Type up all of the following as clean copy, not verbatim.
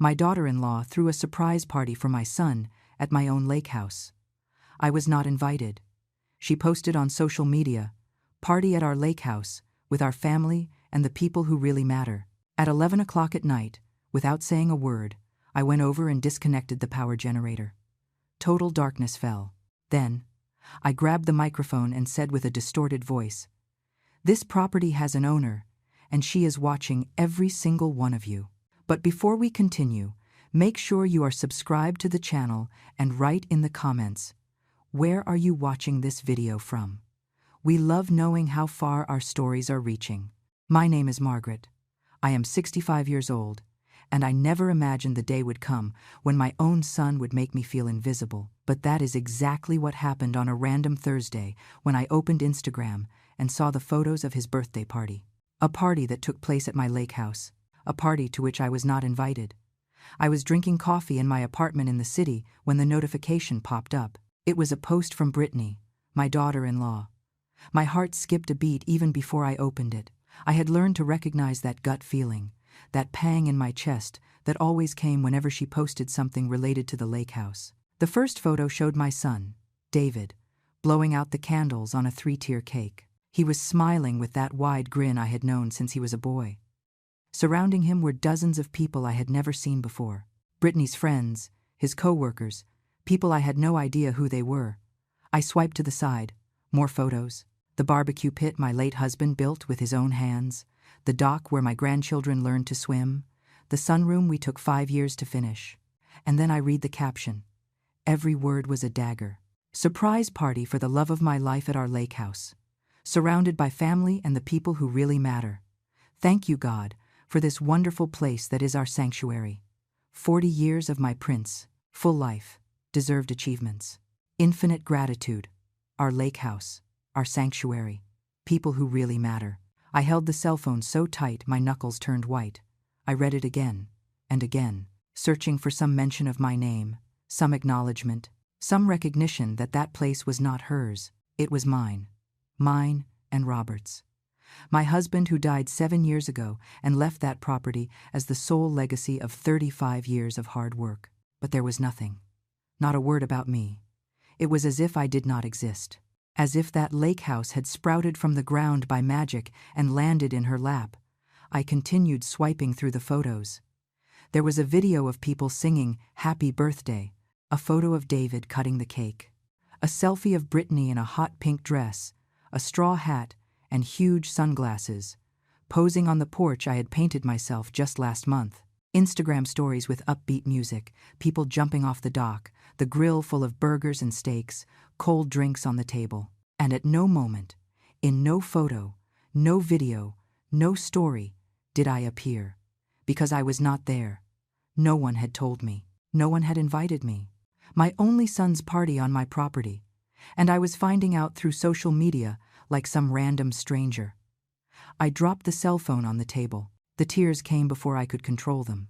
My daughter-in-law threw a surprise party for my son at my own lake house. I was not invited. She posted on social media, "Party at our lake house, with our family and the people who really matter." At 11 o'clock at night, without saying a word, I went over and disconnected the power generator. Total darkness fell. Then, I grabbed the microphone and said with a distorted voice, "This property has an owner, and she is watching every single one of you. But before we continue, make sure you are subscribed to the channel and write in the comments, where are you watching this video from? We love knowing how far our stories are reaching." My name is Margaret. I am 65 years old, and I never imagined the day would come when my own son would make me feel invisible. But that is exactly what happened on a random Thursday when I opened Instagram and saw the photos of his birthday party. A party that took place at my lake house, a party to which I was not invited. I was drinking coffee in my apartment in the city when the notification popped up. It was a post from Brittany, my daughter-in-law. My heart skipped a beat even before I opened it. I had learned to recognize that gut feeling, that pang in my chest that always came whenever she posted something related to the lake house. The first photo showed my son, David, blowing out the candles on a 3-tier cake. He was smiling with that wide grin I had known since he was a boy. Surrounding him were dozens of people I had never seen before. Brittany's friends, his co-workers, people I had no idea who they were. I swiped to the side. More photos. The barbecue pit my late husband built with his own hands, the dock where my grandchildren learned to swim, the sunroom we took 5 years to finish. And then I read the caption. Every word was a dagger. Surprise party for the love of my life at our lake house. Surrounded by family and the people who really matter. Thank you, God, for this wonderful place that is our sanctuary. 40 years of my prince, full life, deserved achievements. Infinite gratitude. Our lake house, our sanctuary, people who really matter. I held the cell phone so tight my knuckles turned white. I read it again and again, searching for some mention of my name, some acknowledgement, some recognition that that place was not hers. It was mine. Mine and Robert's. My husband, who died 7 years ago and left that property as the sole legacy of 35 years of hard work. But there was nothing. Not a word about me. It was as if I did not exist. As if that lake house had sprouted from the ground by magic and landed in her lap. I continued swiping through the photos. There was a video of people singing "Happy Birthday," a photo of David cutting the cake, a selfie of Brittany in a hot pink dress, a straw hat, and huge sunglasses, posing on the porch I had painted myself just last month. Instagram stories with upbeat music, people jumping off the dock, the grill full of burgers and steaks, cold drinks on the table. And at no moment, in no photo, no video, no story, did I appear. Because I was not there. No one had told me. No one had invited me. My only son's party on my property. And I was finding out through social media like some random stranger. I dropped the cell phone on the table. The tears came before I could control them.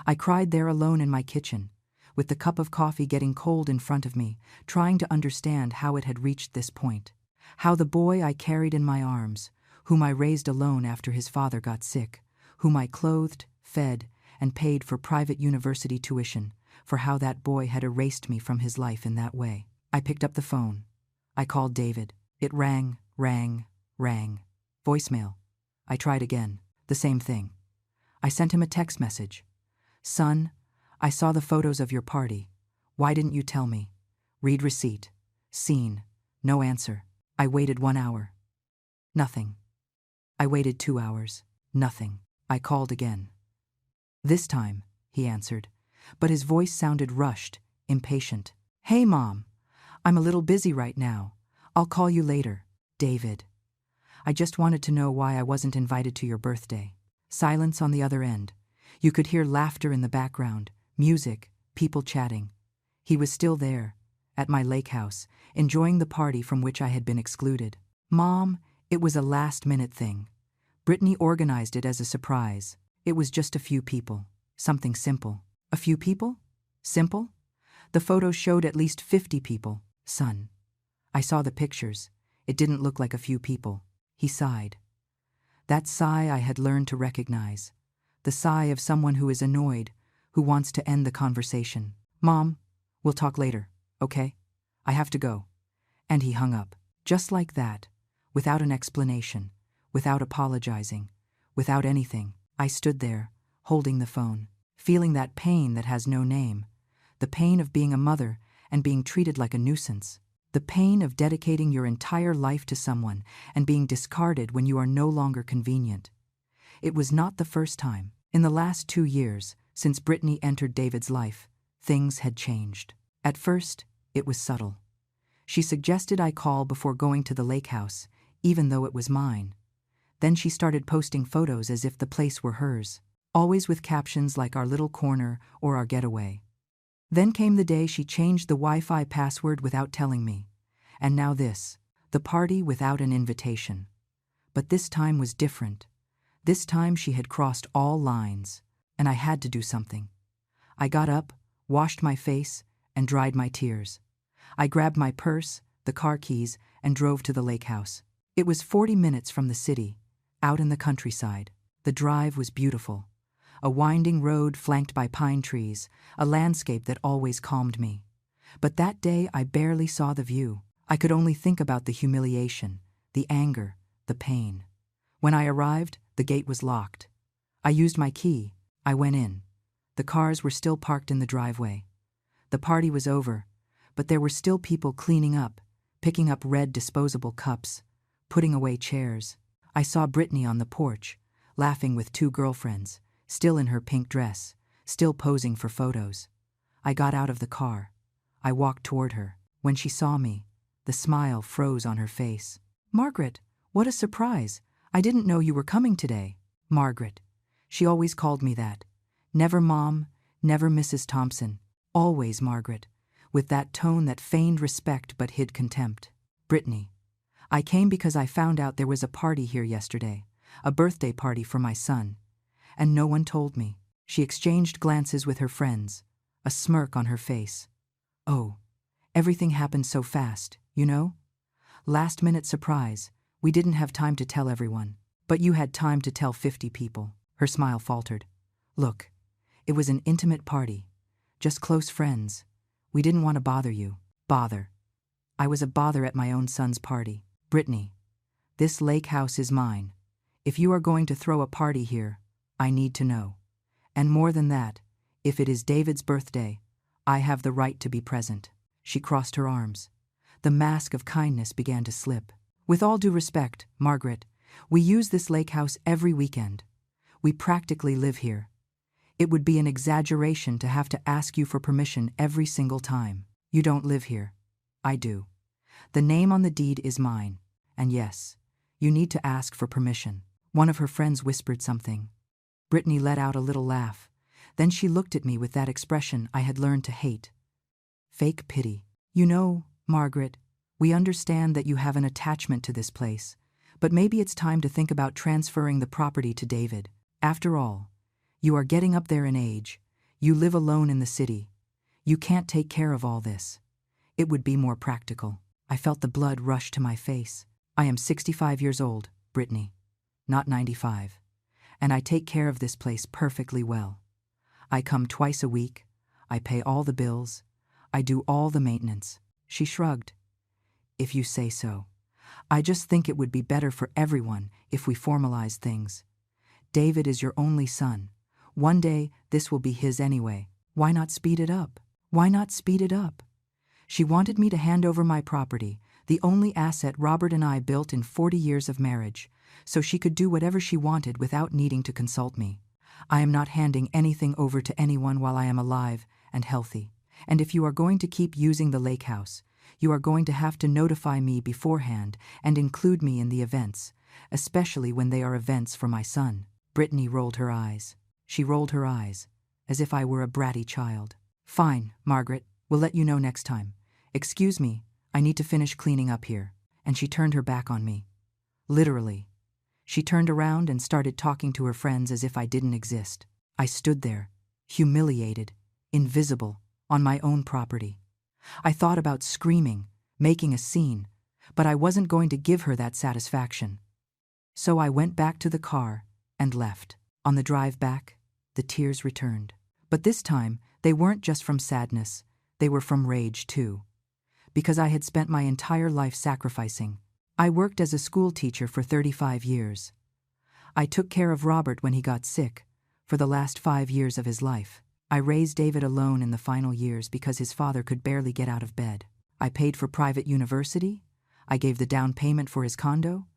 I cried there alone in my kitchen, with the cup of coffee getting cold in front of me, trying to understand how it had reached this point. How the boy I carried in my arms, whom I raised alone after his father got sick, whom I clothed, fed, and paid for private university tuition, for how that boy had erased me from his life in that way. I picked up the phone. I called David. It rang, rang, rang. Voicemail. I tried again. The same thing. I sent him a text message. "Son, I saw the photos of your party. Why didn't you tell me? Read receipt. Seen. No answer." I waited 1 hour. Nothing. I waited 2 hours. Nothing. I called again. This time, he answered, but his voice sounded rushed, impatient. "Hey, Mom. I'm a little busy right now. I'll call you later. David. I just wanted to know why I wasn't invited to your birthday." Silence on the other end. You could hear laughter in the background, music, people chatting. He was still there, at my lake house, enjoying the party from which I had been excluded. "Mom, it was a last-minute thing. Brittany organized it as a surprise. It was just a few people. Something simple." A few people? Simple? The photos showed at least 50 people. "Son. I saw the pictures. It didn't look like a few people." He sighed. That sigh I had learned to recognize. The sigh of someone who is annoyed, who wants to end the conversation. Mom, we'll talk later, okay? I have to go. And he hung up. Just like that, without an explanation, without apologizing, without anything. I stood there, holding the phone, feeling that pain that has no name, the pain of being a mother and being treated like a nuisance, the pain of dedicating your entire life to someone and being discarded when you are no longer convenient. It was not the first time. In the last 2 years, since Brittany entered David's life, things had changed. At first, it was subtle. She suggested I call before going to the lake house, even though it was mine. Then she started posting photos as if the place were hers, always with captions like our little corner or our getaway. Then came the day she changed the Wi-Fi password without telling me. And now this, the party without an invitation. But this time was different. This time she had crossed all lines, and I had to do something. I got up, washed my face, and dried my tears. I grabbed my purse, the car keys, and drove to the lake house. It was 40 minutes from the city, out in the countryside. The drive was beautiful. A winding road flanked by pine trees, a landscape that always calmed me. But that day I barely saw the view. I could only think about the humiliation, the anger, the pain. When I arrived, the gate was locked. I used my key. I went in. The cars were still parked in the driveway. The party was over, but there were still people cleaning up, picking up red disposable cups, putting away chairs. I saw Brittany on the porch, laughing with 2 girlfriends, still in her pink dress, still posing for photos. I got out of the car. I walked toward her. When she saw me, the smile froze on her face. "Margaret, what a surprise. I didn't know you were coming today." Margaret. She always called me that. Never Mom, never Mrs. Thompson. Always Margaret, with that tone that feigned respect but hid contempt. Brittany. I came because I found out there was a party here yesterday, a birthday party for my son. And no one told me. She exchanged glances with her friends, a smirk on her face. "Oh, everything happened so fast, you know? Last-minute surprise. We didn't have time to tell everyone. But you had time to tell 50 people." Her smile faltered. "Look, it was an intimate party. Just close friends. We didn't want to bother you." Bother. I was a bother at my own son's party. "Brittany, this lake house is mine. If you are going to throw a party here, I need to know. And more than that, if it is David's birthday, I have the right to be present." She crossed her arms. The mask of kindness began to slip. "With all due respect, Margaret, we use this lake house every weekend. We practically live here. It would be an exaggeration to have to ask you for permission every single time. You don't live here. I do. The name on the deed is mine. And yes, you need to ask for permission." One of her friends whispered something. Brittany let out a little laugh. Then she looked at me with that expression I had learned to hate. Fake pity. "You know, Margaret, we understand that you have an attachment to this place, but maybe it's time to think about transferring the property to David. After all, you are getting up there in age. You live alone in the city. You can't take care of all this. It would be more practical." I felt the blood rush to my face. I am 65 years old, Brittany, not 95. And I take care of this place perfectly well. I come twice a week. I pay all the bills. I do all the maintenance. She shrugged. "If you say so. I just think it would be better for everyone if we formalize things. David is your only son. One day, this will be his anyway. Why not speed it up? Why not speed it up?" She wanted me to hand over my property, the only asset Robert and I built in 40 years of marriage, so she could do whatever she wanted without needing to consult me. I am not handing anything over to anyone while I am alive and healthy. And if you are going to keep using the lake house, you are going to have to notify me beforehand and include me in the events, especially when they are events for my son. Brittany rolled her eyes. She rolled her eyes, as if I were a bratty child. "Fine, Margaret, we'll let you know next time. Excuse me, I need to finish cleaning up here." And she turned her back on me. Literally. She turned around and started talking to her friends as if I didn't exist. I stood there, humiliated, invisible, on my own property. I thought about screaming, making a scene, but I wasn't going to give her that satisfaction. So I went back to the car and left. On the drive back, the tears returned. But this time, they weren't just from sadness, they were from rage too. Because I had spent my entire life sacrificing. I worked as a school teacher for 35 years. I took care of Robert when he got sick, for the last 5 years of his life. I raised David alone in the final years because his father could barely get out of bed. I paid for private university. I gave the down payment for his condo.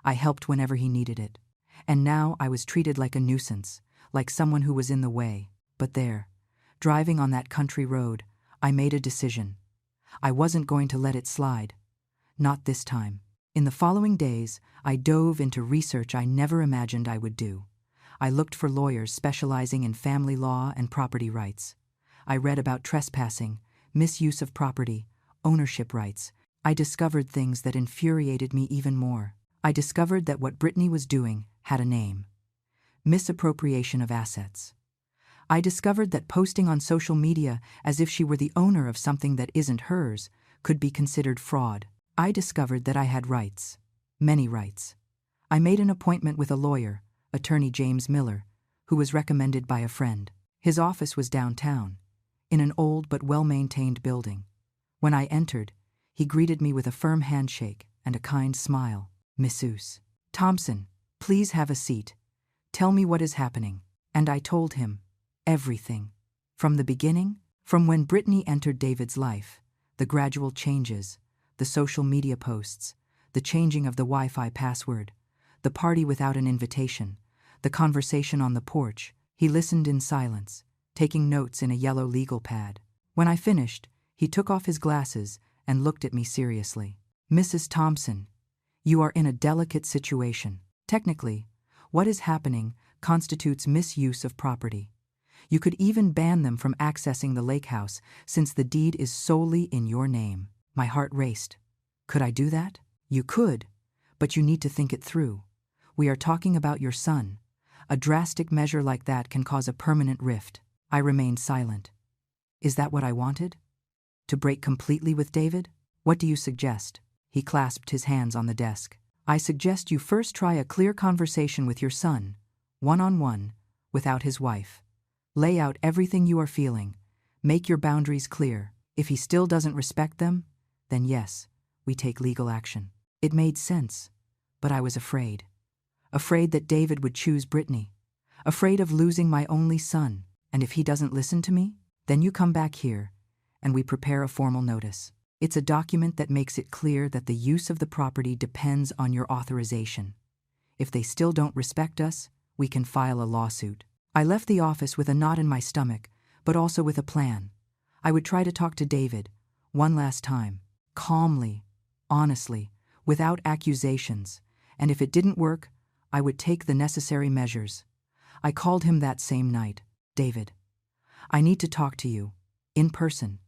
I helped whenever he needed it. And now I was treated like a nuisance, like someone who was in the way. But there, driving on that country road, I made a decision. I wasn't going to let it slide. Not this time. In the following days, I dove into research I never imagined I would do. I looked for lawyers specializing in family law and property rights. I read about trespassing, misuse of property, ownership rights. I discovered things that infuriated me even more. I discovered that what Brittany was doing had a name: misappropriation of assets. I discovered that posting on social media as if she were the owner of something that isn't hers could be considered fraud. I discovered that I had rights, many rights. I made an appointment with a lawyer, attorney James Miller, who was recommended by a friend. His office was downtown, in an old but well-maintained building. When I entered, he greeted me with a firm handshake and a kind smile. "Mrs. Thompson, please have a seat. Tell me what is happening." And I told him everything. From the beginning, from when Brittany entered David's life, the gradual changes, the social media posts, the changing of the Wi-Fi password, the party without an invitation, the conversation on the porch. He listened in silence, taking notes in a yellow legal pad. When I finished, he took off his glasses and looked at me seriously. "Mrs. Thompson, you are in a delicate situation. Technically, what is happening constitutes misuse of property. You could even ban them from accessing the lake house since the deed is solely in your name." My heart raced. Could I do that? You could, but you need to think it through. We are talking about your son. A drastic measure like that can cause a permanent rift. I remained silent. Is that what I wanted? To break completely with David? What do you suggest? He clasped his hands on the desk. I suggest you first try a clear conversation with your son, one-on-one, without his wife. Lay out everything you are feeling. Make your boundaries clear. If he still doesn't respect them, then yes, we take legal action. It made sense, but I was afraid. Afraid that David would choose Brittany. Afraid of losing my only son. And if he doesn't listen to me, then you come back here, and we prepare a formal notice. It's a document that makes it clear that the use of the property depends on your authorization. If they still don't respect us, we can file a lawsuit. I left the office with a knot in my stomach, but also with a plan. I would try to talk to David, one last time, calmly, honestly, without accusations, and if it didn't work, I would take the necessary measures. I called him that same night. "David, I need to talk to you, in person,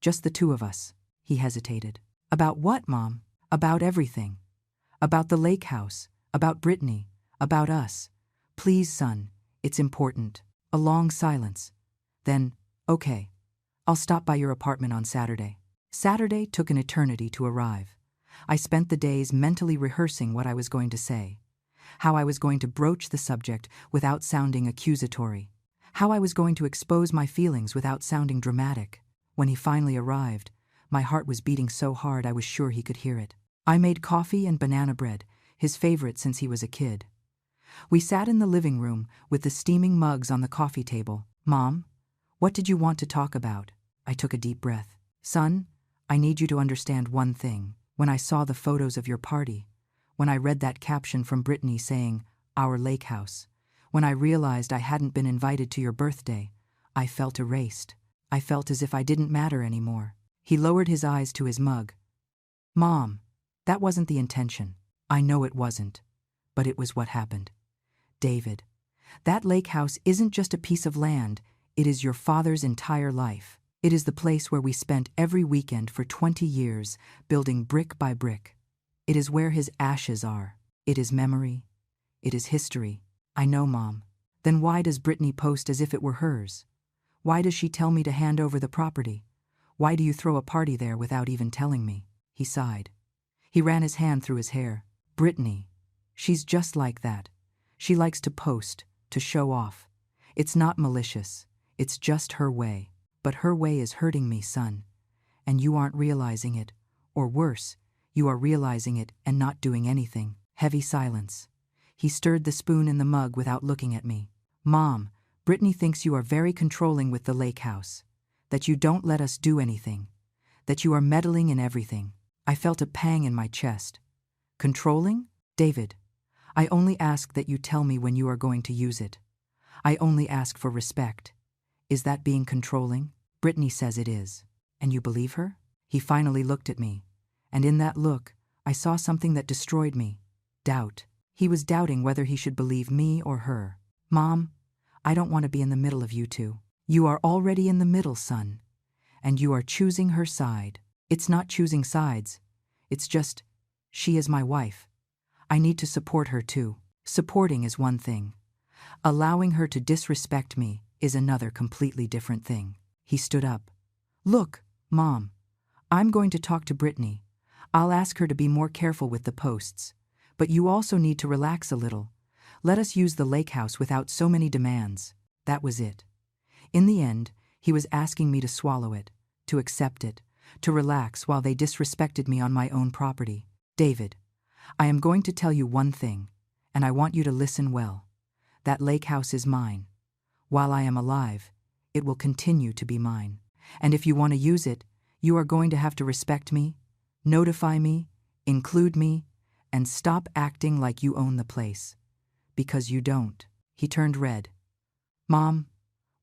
just the two of us." He hesitated. "About what, Mom?" "About everything. About the lake house, about Brittany, about us. Please, son, it's important." A long silence. Then, "Okay, I'll stop by your apartment on Saturday." Saturday took an eternity to arrive. I spent the days mentally rehearsing what I was going to say, how I was going to broach the subject without sounding accusatory, how I was going to expose my feelings without sounding dramatic. When he finally arrived, my heart was beating so hard I was sure he could hear it. I made coffee and banana bread, his favorite since he was a kid. We sat in the living room with the steaming mugs on the coffee table. "Mom, what did you want to talk about?" I took a deep breath. "Son, I need you to understand one thing. When I saw the photos of your party, when I read that caption from Brittany saying, 'Our lake house,' when I realized I hadn't been invited to your birthday, I felt erased. I felt as if I didn't matter anymore." He lowered his eyes to his mug. "Mom, that wasn't the intention." "I know it wasn't, but it was what happened. David, that lake house isn't just a piece of land, it is your father's entire life. It is the place where we spent every weekend for 20 years, building brick by brick. It is where his ashes are. It is memory. It is history." "I know, Mom." "Then why does Brittany post as if it were hers? Why does she tell me to hand over the property? Why do you throw a party there without even telling me?" He sighed. He ran his hand through his hair. "Brittany, she's just like that. She likes to post, to show off. It's not malicious. It's just her way. But her way is hurting me, son. And you aren't realizing it. Or worse, you are realizing it and not doing anything. Heavy silence. He stirred the spoon in the mug without looking at me. Mom, Brittany thinks you are very controlling with the lake house. That you don't let us do anything. That you are meddling in everything. I felt a pang in my chest. Controlling? David, I only ask that you tell me when you are going to use it. I only ask for respect. Is that being controlling? Brittany says it is. And you believe her? He finally looked at me. And in that look, I saw something that destroyed me. Doubt. He was doubting whether he should believe me or her. Mom, I don't want to be in the middle of you two. You are already in the middle, son. And you are choosing her side. It's not choosing sides. It's just, she is my wife. I need to support her too. Supporting is one thing. Allowing her to disrespect me is another completely different thing. He stood up. Look, Mom, I'm going to talk to Brittany. I'll ask her to be more careful with the posts. But you also need to relax a little. Let us use the lake house without so many demands. That was it. In the end, he was asking me to swallow it, to accept it, to relax while they disrespected me on my own property. David, I am going to tell you one thing, and I want you to listen well. That lake house is mine. While I am alive, it will continue to be mine. And if you want to use it, you are going to have to respect me, notify me, include me, and stop acting like you own the place. Because you don't. He turned red. Mom,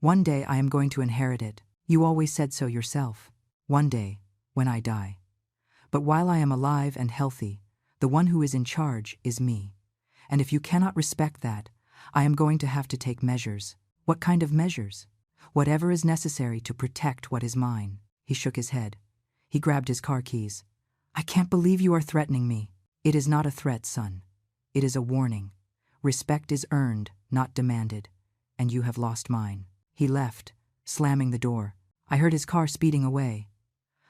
one day I am going to inherit it. You always said so yourself. One day, when I die. But while I am alive and healthy, the one who is in charge is me. And if you cannot respect that, I am going to have to take measures. What kind of measures? Whatever is necessary to protect what is mine. He shook his head. He grabbed his car keys. I can't believe you are threatening me. It is not a threat, son. It is a warning. Respect is earned, not demanded. And you have lost mine. He left, slamming the door. I heard his car speeding away.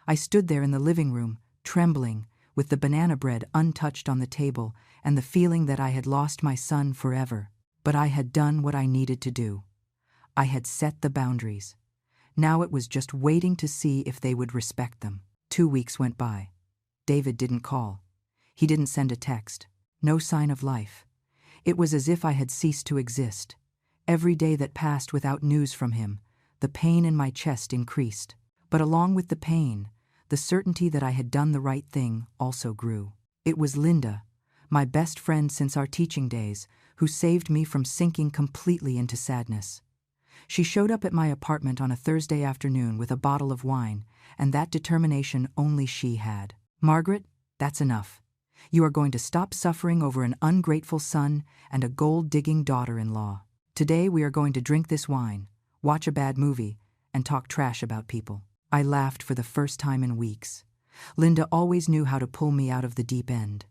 I stood there in the living room, trembling, with the banana bread untouched on the table and the feeling that I had lost my son forever. But I had done what I needed to do. I had set the boundaries. Now it was just waiting to see if they would respect them. 2 weeks went by. David didn't call. He didn't send a text. No sign of life. It was as if I had ceased to exist. Every day that passed without news from him, the pain in my chest increased. But along with the pain, the certainty that I had done the right thing also grew. It was Linda, my best friend since our teaching days, who saved me from sinking completely into sadness. She showed up at my apartment on a Thursday afternoon with a bottle of wine, and that determination only she had. Margaret, that's enough. You are going to stop suffering over an ungrateful son and a gold-digging daughter-in-law. Today we are going to drink this wine, watch a bad movie, and talk trash about people. I laughed for the first time in weeks. Linda always knew how to pull me out of the deep end.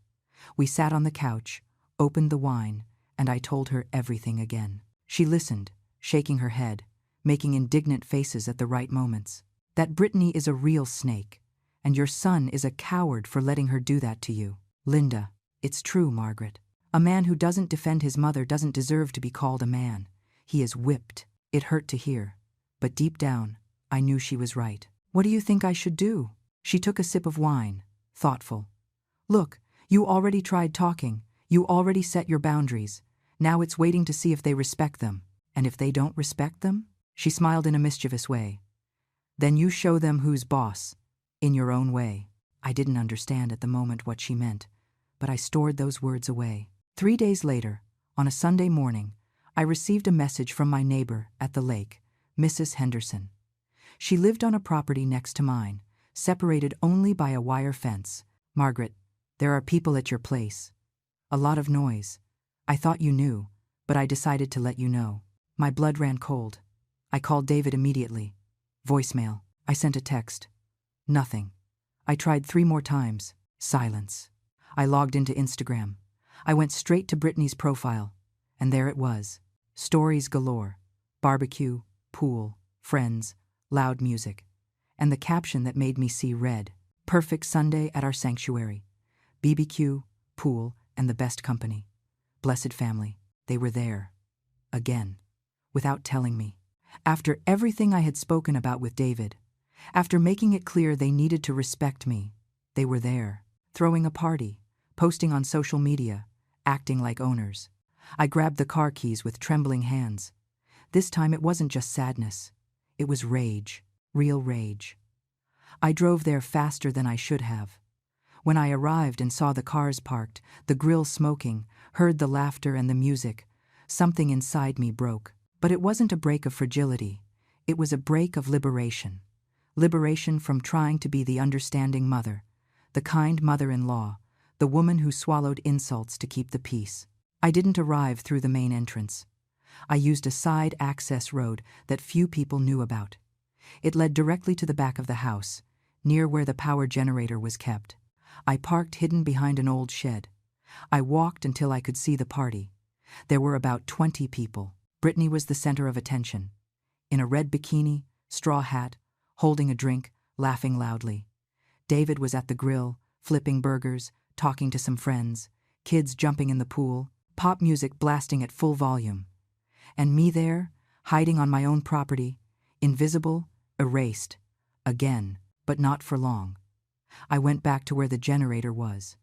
We sat on the couch, opened the wine, and I told her everything again. She listened, shaking her head, making indignant faces at the right moments. That Brittany is a real snake, and your son is a coward for letting her do that to you. Linda, it's true, Margaret. A man who doesn't defend his mother doesn't deserve to be called a man. He is whipped. It hurt to hear, but deep down, I knew she was right. What do you think I should do? She took a sip of wine, thoughtful. Look, you already tried talking. You already set your boundaries. Now it's waiting to see if they respect them. And if they don't respect them? She smiled in a mischievous way. Then you show them who's boss, in your own way. I didn't understand at the moment what she meant, but I stored those words away. 3 days later, on a Sunday morning, I received a message from my neighbor at the lake, Mrs. Henderson. She lived on a property next to mine, separated only by a wire fence. Margaret, there are people at your place. A lot of noise. I thought you knew, but I decided to let you know. My blood ran cold. I called David immediately. Voicemail. I sent a text. Nothing. I tried 3 more times. Silence. I logged into Instagram. I went straight to Brittany's profile, and there it was. Stories galore. Barbecue, pool, friends, loud music. And the caption that made me see red. Perfect Sunday at our sanctuary. BBQ, pool, and the best company. Blessed family. They were there. Again. Without telling me. After everything I had spoken about with David, after making it clear they needed to respect me, they were there, throwing a party, posting on social media, acting like owners. I grabbed the car keys with trembling hands. This time it wasn't just sadness. It was rage, real rage. I drove there faster than I should have. When I arrived and saw the cars parked, the grill smoking, heard the laughter and the music, something inside me broke. But it wasn't a break of fragility. It was a break of liberation. Liberation from trying to be the understanding mother, the kind mother-in-law, the woman who swallowed insults to keep the peace. I didn't arrive through the main entrance. I used a side access road that few people knew about. It led directly to the back of the house, near where the power generator was kept. I parked hidden behind an old shed. I walked until I could see the party. There were about 20 people. Brittany was the center of attention. In a red bikini, straw hat, holding a drink, laughing loudly. David was at the grill, flipping burgers, talking to some friends, kids jumping in the pool, pop music blasting at full volume. And me there, hiding on my own property, invisible, erased, again, but not for long. I went back to where the generator was.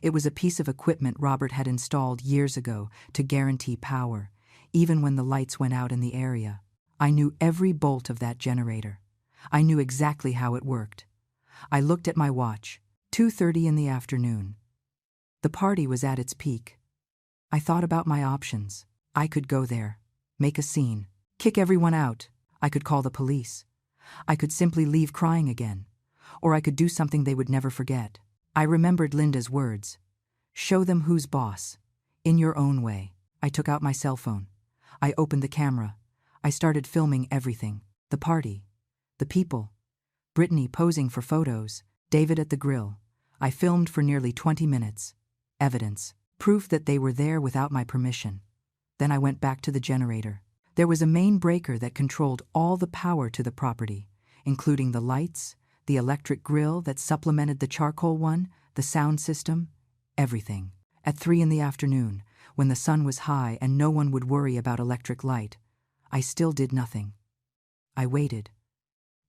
It was a piece of equipment Robert had installed years ago to guarantee power, even when the lights went out in the area. I knew every bolt of that generator. I knew exactly how it worked. I looked at my watch, 2:30 in the afternoon. The party was at its peak. I thought about my options. I could go there, make a scene, kick everyone out. I could call the police. I could simply leave crying again. Or I could do something they would never forget. I remembered Linda's words. Show them who's boss. In your own way. I took out my cell phone. I opened the camera. I started filming everything. The party. The people. Brittany posing for photos. David at the grill. I filmed for nearly 20 minutes. Evidence. Proof that they were there without my permission. Then I went back to the generator. There was a main breaker that controlled all the power to the property, including the lights, the electric grill that supplemented the charcoal one, the sound system, everything. At 3 in the afternoon, when the sun was high and no one would worry about electric light, I still did nothing. I waited.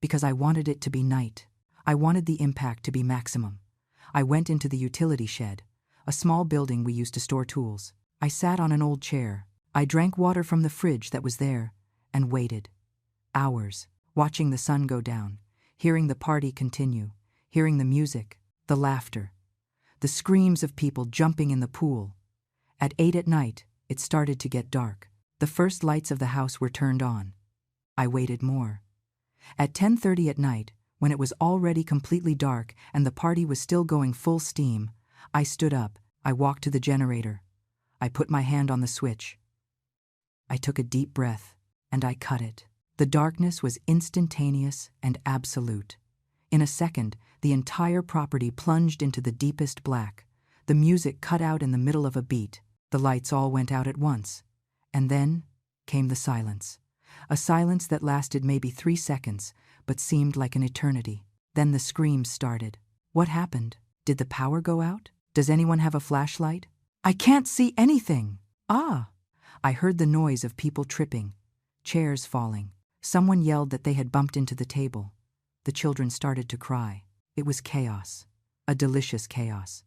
Because I wanted it to be night. I wanted the impact to be maximum. I went into the utility shed, a small building we used to store tools. I sat on an old chair. I drank water from the fridge that was there and waited. Hours, watching the sun go down, hearing the party continue, hearing the music, the laughter, the screams of people jumping in the pool. At 8 at night, it started to get dark. The first lights of the house were turned on. I waited more. At 10:30 at night, when it was already completely dark and the party was still going full steam, I stood up. I walked to the generator. I put my hand on the switch. I took a deep breath, and I cut it. The darkness was instantaneous and absolute. In a second, the entire property plunged into the deepest black. The music cut out in the middle of a beat. The lights all went out at once. And then came the silence. A silence that lasted maybe 3 seconds, but seemed like an eternity. Then the screams started. What happened? Did the power go out? Does anyone have a flashlight? I can't see anything. Ah! I heard the noise of people tripping, chairs falling. Someone yelled that they had bumped into the table. The children started to cry. It was chaos. A delicious chaos.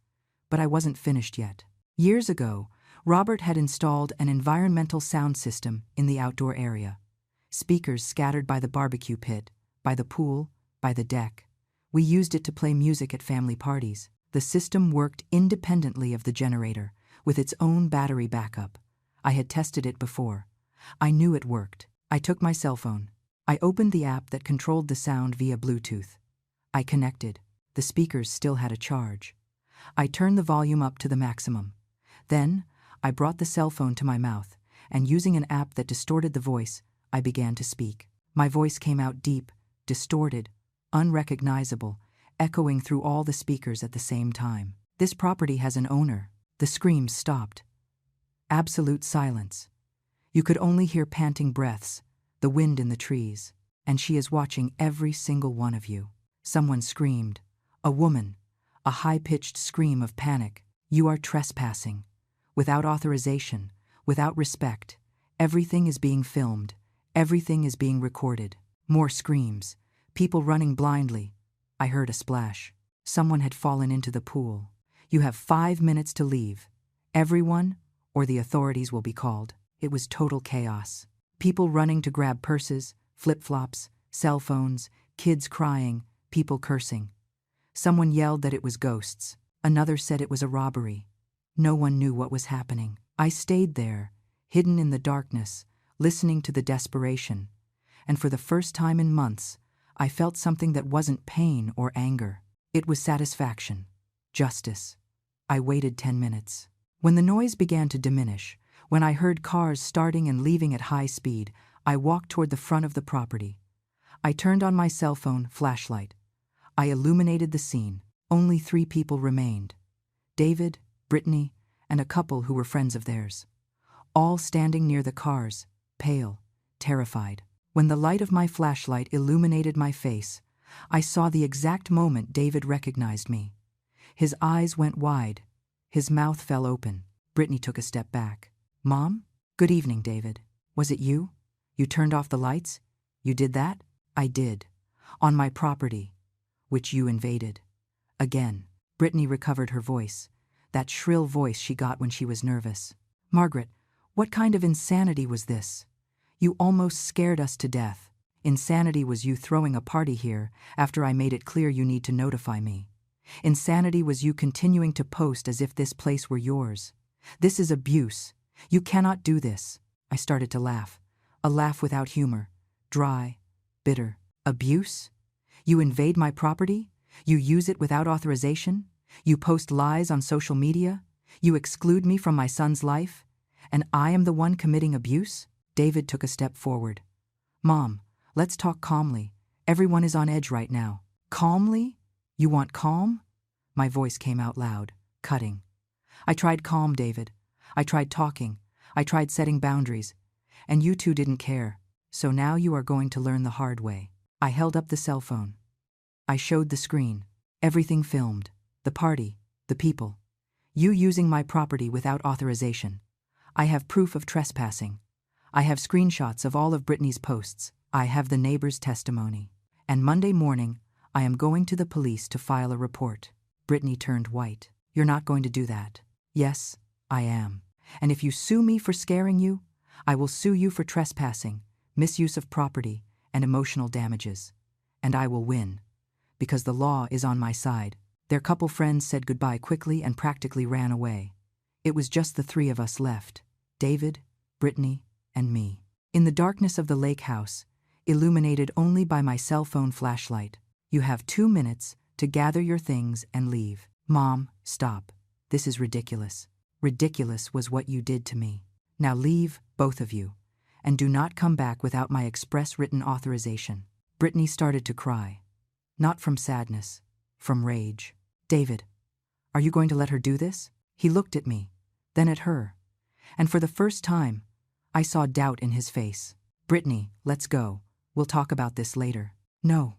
But I wasn't finished yet. Years ago, Robert had installed an environmental sound system in the outdoor area. Speakers scattered by the barbecue pit, by the pool, by the deck. We used it to play music at family parties. The system worked independently of the generator, with its own battery backup. I had tested it before. I knew it worked. I took my cell phone. I opened the app that controlled the sound via Bluetooth. I connected. The speakers still had a charge. I turned the volume up to the maximum. Then, I brought the cell phone to my mouth, and using an app that distorted the voice, I began to speak. My voice came out deep, distorted, unrecognizable, echoing through all the speakers at the same time. This property has an owner. The screams stopped. Absolute silence. You could only hear panting breaths, the wind in the trees, and she is watching every single one of you. Someone screamed. A woman. A high-pitched scream of panic. You are trespassing. Without authorization, without respect. Everything is being filmed. Everything is being recorded. More screams. People running blindly. I heard a splash. Someone had fallen into the pool. You have 5 minutes to leave. Everyone, or the authorities will be called. It was total chaos. People running to grab purses, flip-flops, cell phones, kids crying, people cursing. Someone yelled that it was ghosts. Another said it was a robbery. No one knew what was happening. I stayed there, hidden in the darkness, listening to the desperation. And for the first time in months, I felt something that wasn't pain or anger. It was satisfaction. Justice. I waited 10 minutes. When the noise began to diminish, when I heard cars starting and leaving at high speed, I walked toward the front of the property. I turned on my cell phone flashlight. I illuminated the scene. Only 3 people remained. David, Brittany, and a couple who were friends of theirs. All standing near the cars, pale, terrified. When the light of my flashlight illuminated my face, I saw the exact moment David recognized me. His eyes went wide. His mouth fell open. Brittany took a step back. "Mom? Good evening, David. Was it you? You turned off the lights? You did that?" "I did. On my property, which you invaded." Again, Brittany recovered her voice, that shrill voice she got when she was nervous. "Margaret, what kind of insanity was this? You almost scared us to death. Insanity was you throwing a party here after I made it clear you need to notify me. Insanity was you continuing to post as if this place were yours. This is abuse. You cannot do this." I started to laugh, a laugh without humor, dry, bitter. "Abuse? You invade my property? You use it without authorization? You post lies on social media? You exclude me from my son's life? And I am the one committing abuse?" David took a step forward. "Mom, let's talk calmly. Everyone is on edge right now." "Calmly? You want calm?" My voice came out loud, cutting. "I tried calm, David. I tried talking. I tried setting boundaries. And you two didn't care. So now you are going to learn the hard way." I held up the cell phone. I showed the screen. Everything filmed. The party, the people. You using my property without authorization. I have proof of trespassing. I have screenshots of all of Brittany's posts. I have the neighbor's testimony. And Monday morning, I am going to the police to file a report. Brittany turned white. "You're not going to do that." "Yes, I am. And if you sue me for scaring you, I will sue you for trespassing, misuse of property, and emotional damages. And I will win. Because the law is on my side." Their couple friends said goodbye quickly and practically ran away. It was just the 3 of us left, David, Brittany, and me. In the darkness of the lake house, illuminated only by my cell phone flashlight, "You have 2 minutes to gather your things and leave." "Mom, stop. This is ridiculous. Ridiculous was what you did to me. Now leave, both of you, and do not come back without my express written authorization." Brittany started to cry. Not from sadness, from rage. "David, are you going to let her do this?" He looked at me, then at her. And for the first time, I saw doubt in his face. "Brittany, let's go. We'll talk about this later." "No,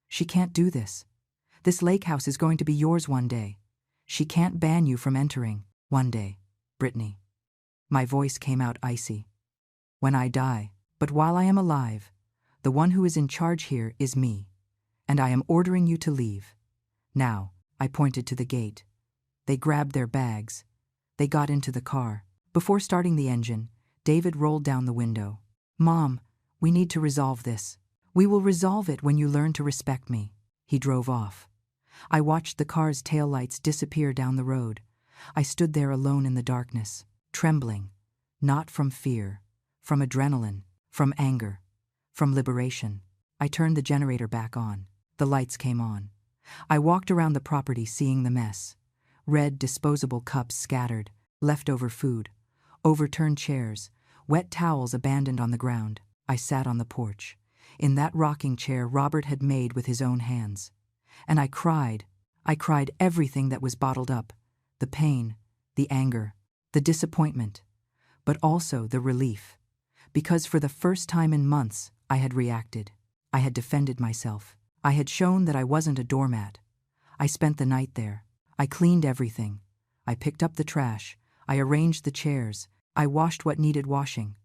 she can't do this. This lake house is going to be yours one day. She can't ban you from entering. One day, Brittany." My voice came out icy. "When I die, but while I am alive, the one who is in charge here is me, and I am ordering you to leave. Now." I pointed to the gate. They grabbed their bags. They got into the car. Before starting the engine, David rolled down the window. "Mom, we need to resolve this. We will resolve it when you learn to respect me." He drove off. I watched the car's taillights disappear down the road. I stood there alone in the darkness, trembling, not from fear, from adrenaline, from anger, from liberation. I turned the generator back on. The lights came on. I walked around the property seeing the mess. Red disposable cups scattered, leftover food, overturned chairs, wet towels abandoned on the ground. I sat on the porch, in that rocking chair Robert had made with his own hands. And I cried. I cried everything that was bottled up, the pain, the anger, the disappointment, but also the relief. Because for the first time in months, I had reacted. I had defended myself. I had shown that I wasn't a doormat. I spent the night there. I cleaned everything. I picked up the trash. I arranged the chairs. I washed what needed washing.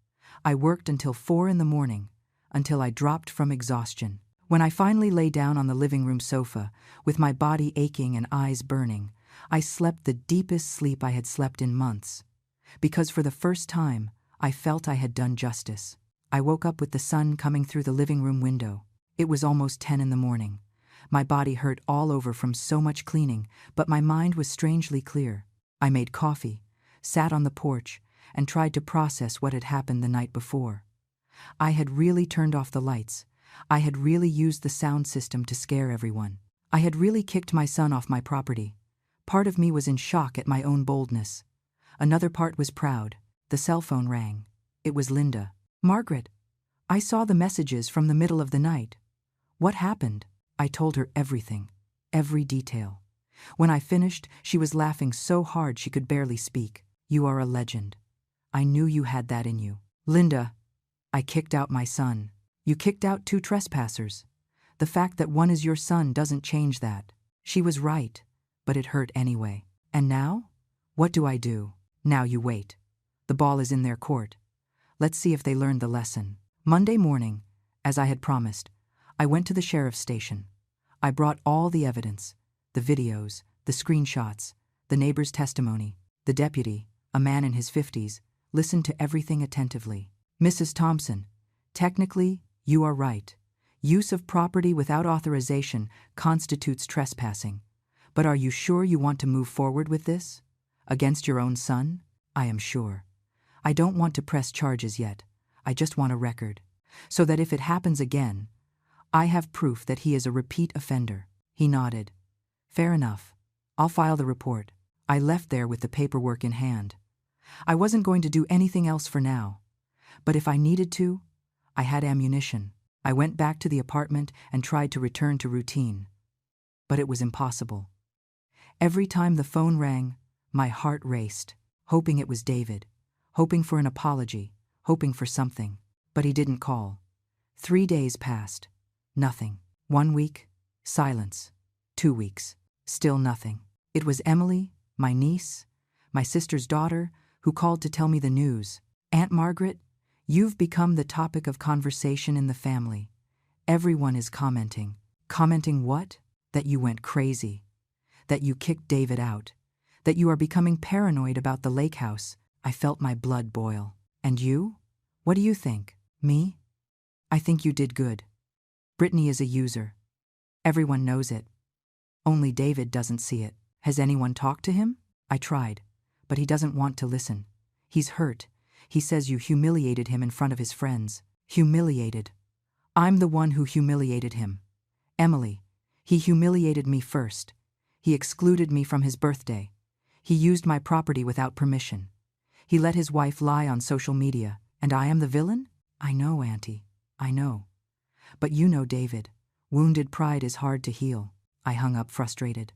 I worked until 4 in the morning, until I dropped from exhaustion. When I finally lay down on the living room sofa, with my body aching and eyes burning, I slept the deepest sleep I had slept in months. Because for the first time, I felt I had done justice. I woke up with the sun coming through the living room window. It was almost 10 in the morning. My body hurt all over from so much cleaning, but my mind was strangely clear. I made coffee, sat on the porch, and tried to process what had happened the night before. I had really turned off the lights. I had really used the sound system to scare everyone. I had really kicked my son off my property. Part of me was in shock at my own boldness. Another part was proud. The cell phone rang. It was Linda. "Margaret, I saw the messages from the middle of the night. What happened?" I told her everything, every detail. When I finished, she was laughing so hard she could barely speak. "You are a legend. I knew you had that in you." "Linda, I kicked out my son." "You kicked out 2 trespassers. The fact that one is your son doesn't change that." She was right, but it hurt anyway. "And now? What do I do?" "Now you wait. The ball is in their court. Let's see if they learned the lesson." Monday morning, as I had promised, I went to the sheriff's station. I brought all the evidence, the videos, the screenshots, the neighbor's testimony. The deputy, a man in his 50s, listened to everything attentively. "Mrs. Thompson, technically, you are right. Use of property without authorization constitutes trespassing. But are you sure you want to move forward with this? Against your own son?" "I am sure. I don't want to press charges yet. I just want a record. So that if it happens again, I have proof that he is a repeat offender." He nodded. "Fair enough. I'll file the report." I left there with the paperwork in hand. I wasn't going to do anything else for now. But if I needed to, I had ammunition. I went back to the apartment and tried to return to routine. But it was impossible. Every time the phone rang, my heart raced, hoping it was David, hoping for an apology, hoping for something. But he didn't call. 3 days passed. Nothing. 1 week, silence. 2 weeks, still nothing. It was Emily, my niece, my sister's daughter, who called to tell me the news. "Aunt Margaret, you've become the topic of conversation in the family. Everyone is commenting." "Commenting what?" "That you went crazy. That you kicked David out. That you are becoming paranoid about the lake house." I felt my blood boil. "And you? What do you think?" "Me? I think you did good. Brittany is a user. Everyone knows it. Only David doesn't see it." "Has anyone talked to him?" "I tried, but he doesn't want to listen. He's hurt. He says you humiliated him in front of his friends." "Humiliated? I'm the one who humiliated him. Emily, he humiliated me first. He excluded me from his birthday. He used my property without permission. He let his wife lie on social media, and I am the villain?" "I know, Auntie, I know. But you know David. Wounded pride is hard to heal." I hung up frustrated.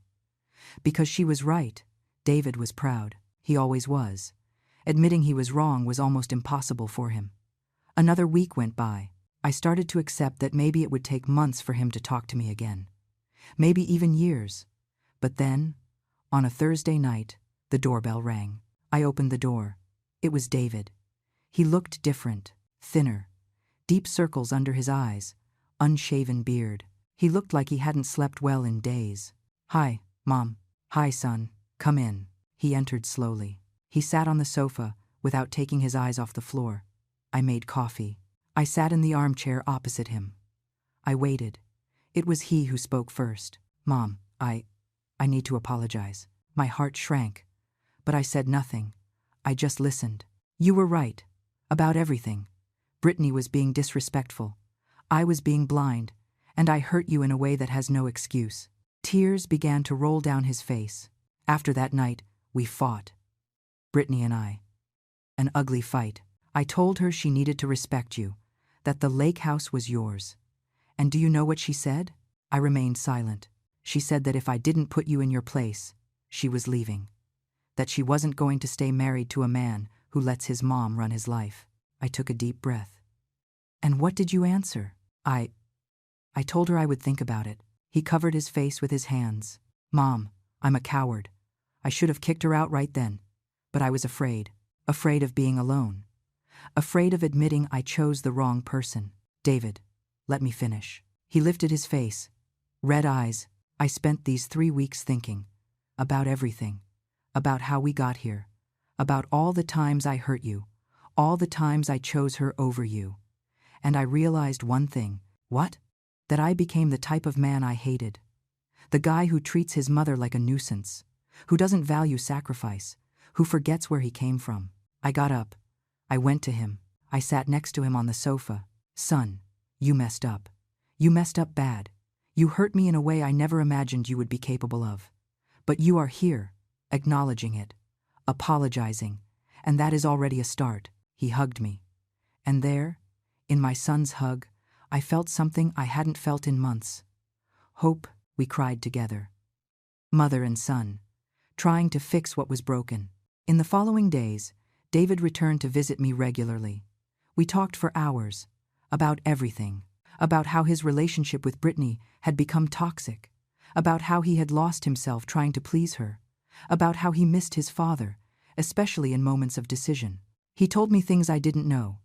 Because she was right. David was proud. He always was. Admitting he was wrong was almost impossible for him. Another week went by. I started to accept that maybe it would take months for him to talk to me again. Maybe even years. But then, on a Thursday night, the doorbell rang. I opened the door. It was David. He looked different, thinner, deep circles under his eyes, unshaven beard. He looked like he hadn't slept well in days. "Hi, Mom." "Hi, son. Come in." He entered slowly. He sat on the sofa, without taking his eyes off the floor. I made coffee. I sat in the armchair opposite him. I waited. It was he who spoke first. "Mom, I need to apologize." My heart shrank, but I said nothing. I just listened. "You were right. About everything. Brittany was being disrespectful. I was being blind, and I hurt you in a way that has no excuse." Tears began to roll down his face. After that night, we fought. Brittany and I. An ugly fight. I told her she needed to respect you, that the lake house was yours. And do you know what she said? I remained silent. She said that if I didn't put you in your place, she was leaving. That she wasn't going to stay married to a man who lets his mom run his life. I took a deep breath. "And what did you answer?" I told her I would think about it." He covered his face with his hands. "Mom, I'm a coward. I should have kicked her out right then. But I was afraid. Afraid of being alone. Afraid of admitting I chose the wrong person. David, let me finish. He lifted his face. Red eyes. I spent these 3 weeks thinking. About everything. About how we got here. About all the times I hurt you. All the times I chose her over you. And I realized one thing. What? That I became the type of man I hated. The guy who treats his mother like a nuisance. Who doesn't value sacrifice. Who forgets where he came from. I got up. I went to him. I sat next to him on the sofa. Son, you messed up. You messed up bad. You hurt me in a way I never imagined you would be capable of. But you are here, acknowledging it, apologizing, and that is already a start. He hugged me. And there, in my son's hug, I felt something I hadn't felt in months. Hope, we cried together. Mother and son, trying to fix what was broken. In the following days, David returned to visit me regularly. We talked for hours, about everything, about how his relationship with Brittany had become toxic, about how he had lost himself trying to please her, about how he missed his father, especially in moments of decision. He told me things I didn't know,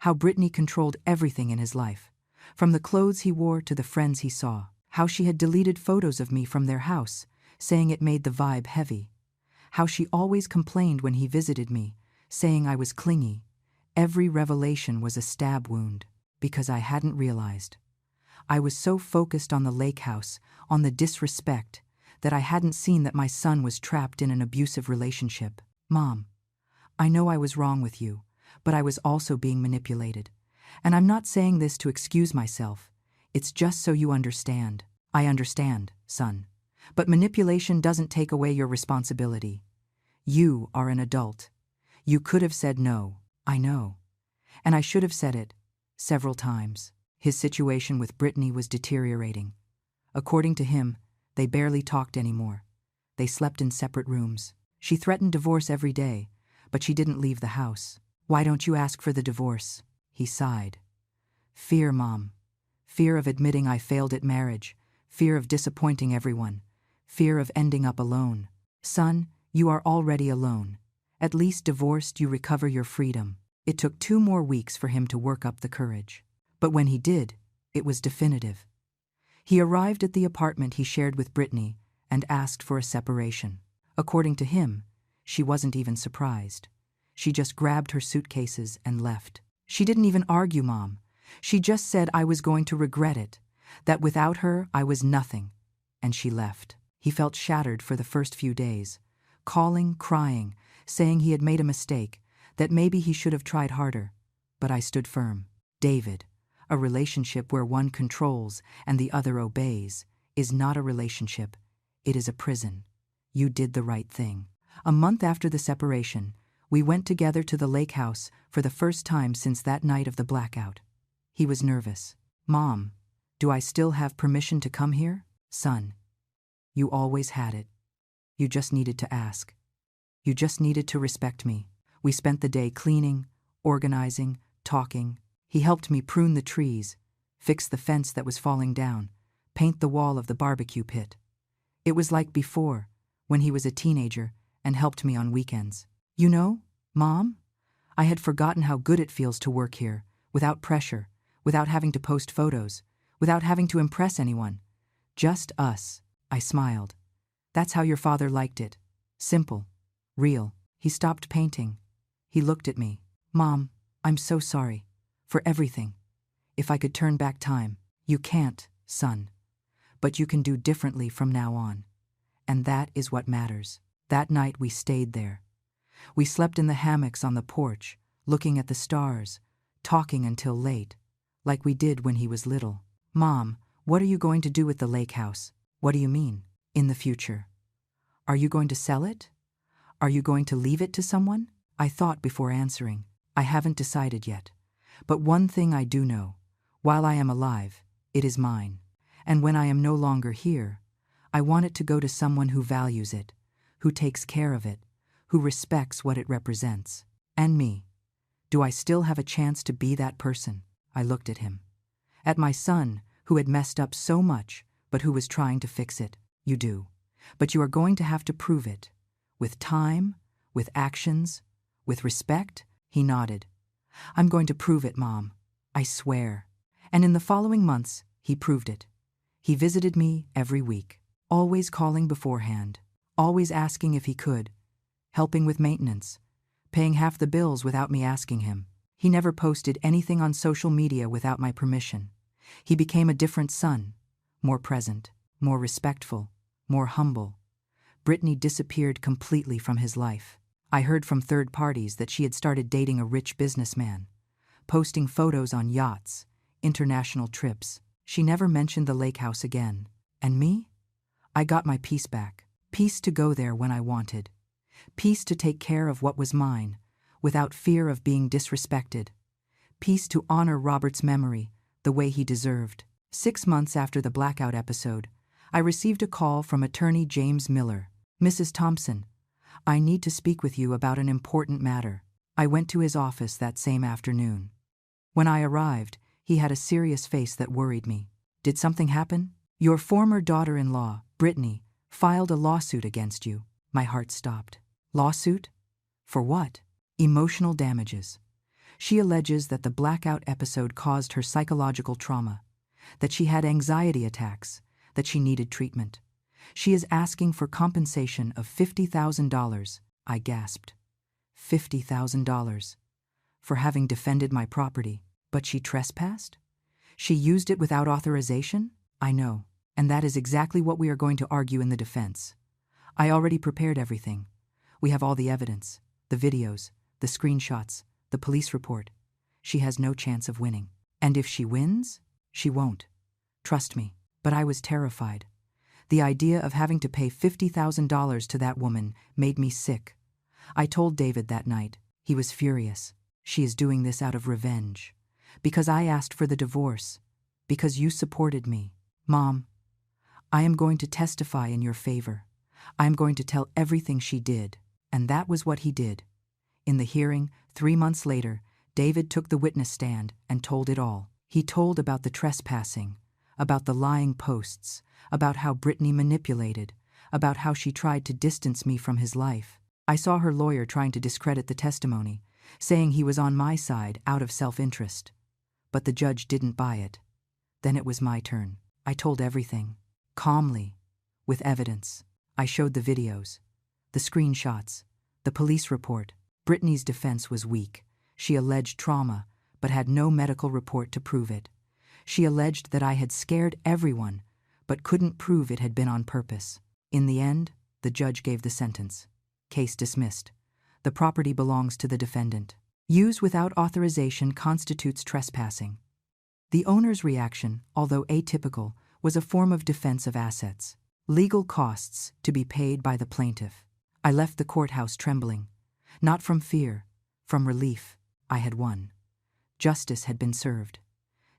how Brittany controlled everything in his life, from the clothes he wore to the friends he saw, how she had deleted photos of me from their house, saying it made the vibe heavy, how she always complained when he visited me, saying I was clingy. Every revelation was a stab wound, because I hadn't realized. I was so focused on the lake house, on the disrespect, that I hadn't seen that my son was trapped in an abusive relationship. Mom, I know I was wrong with you, but I was also being manipulated. And I'm not saying this to excuse myself. It's just so you understand. I understand, son. But manipulation doesn't take away your responsibility. You are an adult. You could have said no. I know. And I should have said it. Several times. His situation with Brittany was deteriorating. According to him, they barely talked anymore. They slept in separate rooms. She threatened divorce every day, but she didn't leave the house. Why don't you ask for the divorce? He sighed. Fear, Mom. Fear of admitting I failed at marriage. Fear of disappointing everyone. Fear of ending up alone. Son, you are already alone. At least divorced, you recover your freedom. It took 2 more weeks for him to work up the courage. But when he did, it was definitive. He arrived at the apartment he shared with Brittany and asked for a separation. According to him, she wasn't even surprised. She just grabbed her suitcases and left. She didn't even argue, Mom. She just said I was going to regret it, that without her I was nothing, and she left. He felt shattered for the first few days, calling, crying, saying he had made a mistake, that maybe he should have tried harder. But I stood firm. David, a relationship where one controls and the other obeys, is not a relationship. It is a prison. You did the right thing. A month after the separation, we went together to the lake house for the first time since that night of the blackout. He was nervous. Mom, do I still have permission to come here? Son, you always had it. You just needed to ask. You just needed to respect me. We spent the day cleaning, organizing, talking. He helped me prune the trees, fix the fence that was falling down, paint the wall of the barbecue pit. It was like before, when he was a teenager and helped me on weekends. You know, Mom, I had forgotten how good it feels to work here, without pressure, without having to post photos, without having to impress anyone. Just us. I smiled. That's how your father liked it. Simple. Real. He stopped painting. He looked at me. Mom, I'm so sorry. For everything. If I could turn back time. You can't, son. But you can do differently from now on. And that is what matters. That night we stayed there. We slept in the hammocks on the porch, looking at the stars, talking until late, like we did when he was little. Mom, what are you going to do with the lake house? What do you mean? In the future. Are you going to sell it? Are you going to leave it to someone? I thought before answering. I haven't decided yet. But one thing I do know. While I am alive, it is mine. And when I am no longer here, I want it to go to someone who values it, who takes care of it, who respects what it represents. And me. Do I still have a chance to be that person? I looked at him. At my son, who had messed up so much, but who was trying to fix it. You do. But you are going to have to prove it. With time, with actions, with respect. He nodded. I'm going to prove it, Mom. I swear. And in the following months, he proved it. He visited me every week, always calling beforehand, always asking if he could, helping with maintenance, paying half the bills without me asking him. He never posted anything on social media without my permission. He became a different son, more present, more respectful, more humble. Brittany disappeared completely from his life. I heard from third parties that she had started dating a rich businessman, posting photos on yachts, international trips. She never mentioned the lake house again. And me? I got my peace back. Peace to go there when I wanted. Peace to take care of what was mine, without fear of being disrespected. Peace to honor Robert's memory the way he deserved. 6 months after the blackout episode, I received a call from attorney James Miller. "Mrs. Thompson, I need to speak with you about an important matter." I went to his office that same afternoon. When I arrived, he had a serious face that worried me. "Did something happen? Your former daughter-in-law, Brittany, filed a lawsuit against you." My heart stopped. Lawsuit? For what? Emotional damages. She alleges that the blackout episode caused her psychological trauma, that she had anxiety attacks, that she needed treatment. She is asking for compensation of $50,000, I gasped. $50,000. For having defended my property. But she trespassed? She used it without authorization? I know, and that is exactly what we are going to argue in the defense. I already prepared everything. We have all the evidence, the videos, the screenshots, the police report. She has no chance of winning. And if she wins, she won't. Trust me. But I was terrified. The idea of having to pay $50,000 to that woman made me sick. I told David that night. He was furious. She is doing this out of revenge. Because I asked for the divorce. Because you supported me. Mom, I am going to testify in your favor. I am going to tell everything she did. And that was what he did. In the hearing, 3 months later, David took the witness stand and told it all. He told about the trespassing, about the lying posts, about how Brittany manipulated, about how she tried to distance me from his life. I saw her lawyer trying to discredit the testimony, saying he was on my side out of self-interest. But the judge didn't buy it. Then it was my turn. I told everything, calmly, with evidence. I showed the videos, the screenshots, the police report. Brittany's defense was weak. She alleged trauma, but had no medical report to prove it. She alleged that I had scared everyone, but couldn't prove it had been on purpose. In the end, the judge gave the sentence. Case dismissed. The property belongs to the defendant. Use without authorization constitutes trespassing. The owner's reaction, although atypical, was a form of defense of assets. Legal costs to be paid by the plaintiff. I left the courthouse trembling. Not from fear, from relief. I had won. Justice had been served.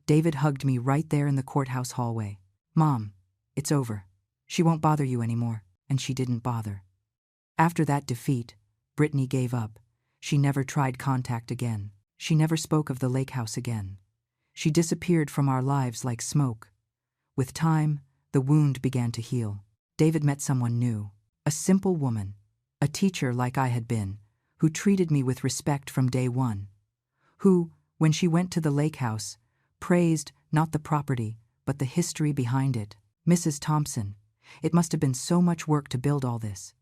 David hugged me right there in the courthouse hallway. "Mom, it's over. She won't bother you anymore." And she didn't bother. After that defeat, Brittany gave up. She never tried contact again. She never spoke of the lake house again. She disappeared from our lives like smoke. With time, the wound began to heal. David met someone new. A simple woman. A teacher like I had been, who treated me with respect from day one. Who, when she went to the lake house, praised not the property, but the history behind it. "Mrs. Thompson, it must have been so much work to build all this.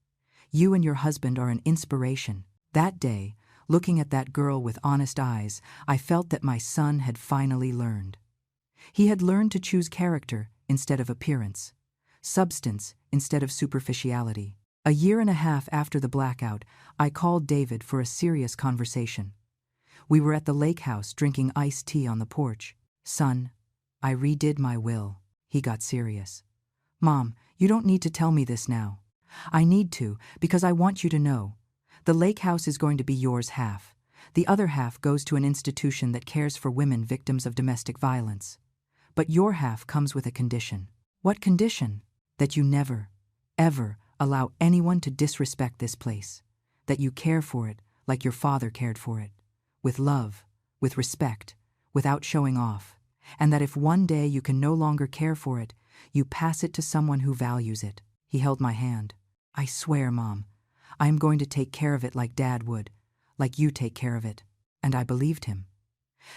You and your husband are an inspiration." That day, looking at that girl with honest eyes, I felt that my son had finally learned. He had learned to choose character instead of appearance, substance instead of superficiality. A year and a half after the blackout, I called David for a serious conversation. We were at the lake house drinking iced tea on the porch. "Son, I redid my will." He got serious. "Mom, you don't need to tell me this now. I need to, because I want you to know. The lake house is going to be yours half. The other half goes to an institution that cares for women victims of domestic violence. But your half comes with a condition." "What condition?" "That you never, ever allow anyone to disrespect this place. That you care for it like your father cared for it. With love, with respect, without showing off. And that if one day you can no longer care for it, you pass it to someone who values it." He held my hand. "I swear, Mom, I am going to take care of it like Dad would, like you take care of it." And I believed him.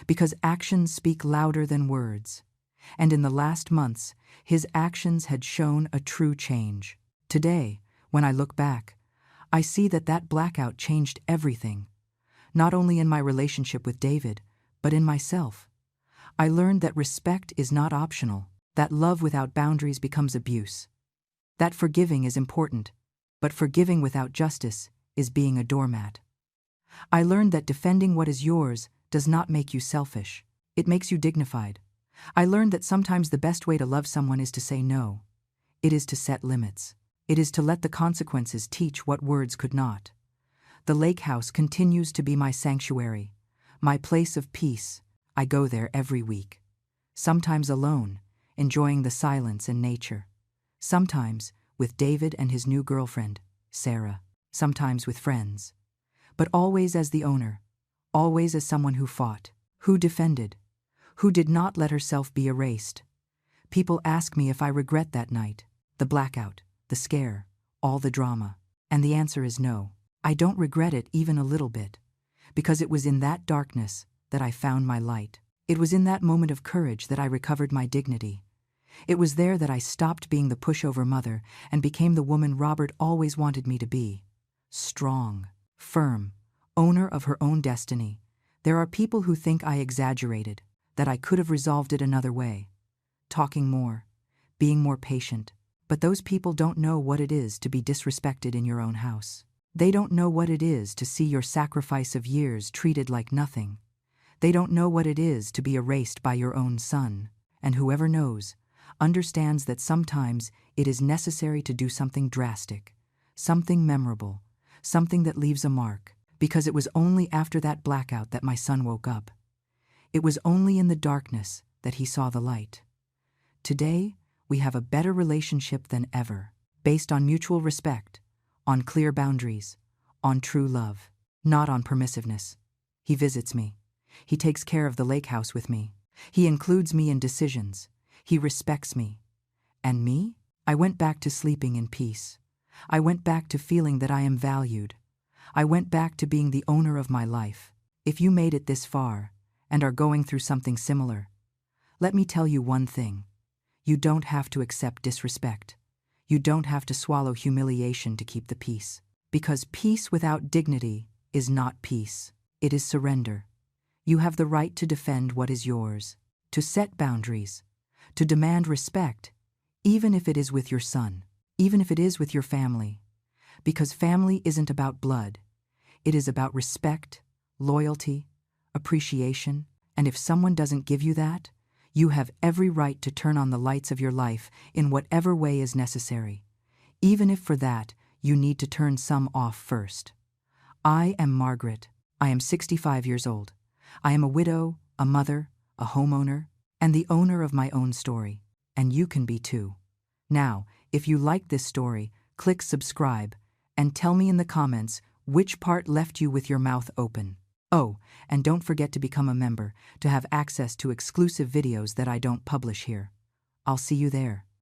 Because actions speak louder than words. And in the last months, his actions had shown a true change. Today, when I look back, I see that that blackout changed everything. Not only in my relationship with David, but in myself. I learned that respect is not optional, that love without boundaries becomes abuse. That forgiving is important, but forgiving without justice is being a doormat. I learned that defending what is yours does not make you selfish. It makes you dignified. I learned that sometimes the best way to love someone is to say no. It is to set limits. It is to let the consequences teach what words could not. The lake house continues to be my sanctuary, my place of peace. I go there every week. Sometimes alone, enjoying the silence and nature. Sometimes with David and his new girlfriend, Sarah. Sometimes with friends. But always as the owner. Always as someone who fought, who defended, who did not let herself be erased. People ask me if I regret that night, the blackout, the scare, all the drama. And the answer is no. I don't regret it even a little bit. Because it was in that darkness that I found my light. It was in that moment of courage that I recovered my dignity. It was there that I stopped being the pushover mother and became the woman Robert always wanted me to be. Strong, firm, owner of her own destiny. There are people who think I exaggerated, that I could have resolved it another way. Talking more, being more patient. But those people don't know what it is to be disrespected in your own house. They don't know what it is to see your sacrifice of years treated like nothing. They don't know what it is to be erased by your own son. And whoever knows, understands that sometimes it is necessary to do something drastic, something memorable, something that leaves a mark, because it was only after that blackout that my son woke up. It was only in the darkness that he saw the light. Today, we have a better relationship than ever, based on mutual respect, on clear boundaries, on true love, not on permissiveness. He visits me. He takes care of the lake house with me. He includes me in decisions. He respects me. And me? I went back to sleeping in peace. I went back to feeling that I am valued. I went back to being the owner of my life. If you made it this far, and are going through something similar, let me tell you one thing. You don't have to accept disrespect. You don't have to swallow humiliation to keep the peace. Because peace without dignity is not peace. It is surrender. You have the right to defend what is yours, to set boundaries, to demand respect, even if it is with your son, even if it is with your family. Because family isn't about blood. It is about respect, loyalty, appreciation, and if someone doesn't give you that, you have every right to turn on the lights of your life in whatever way is necessary, even if for that you need to turn some off first. I am Margaret. I am 65 years old. I am a widow, a mother, a homeowner, and the owner of my own story. And you can be too. Now, if you like this story, click subscribe and tell me in the comments which part left you with your mouth open. Oh, and don't forget to become a member to have access to exclusive videos that I don't publish here. I'll see you there.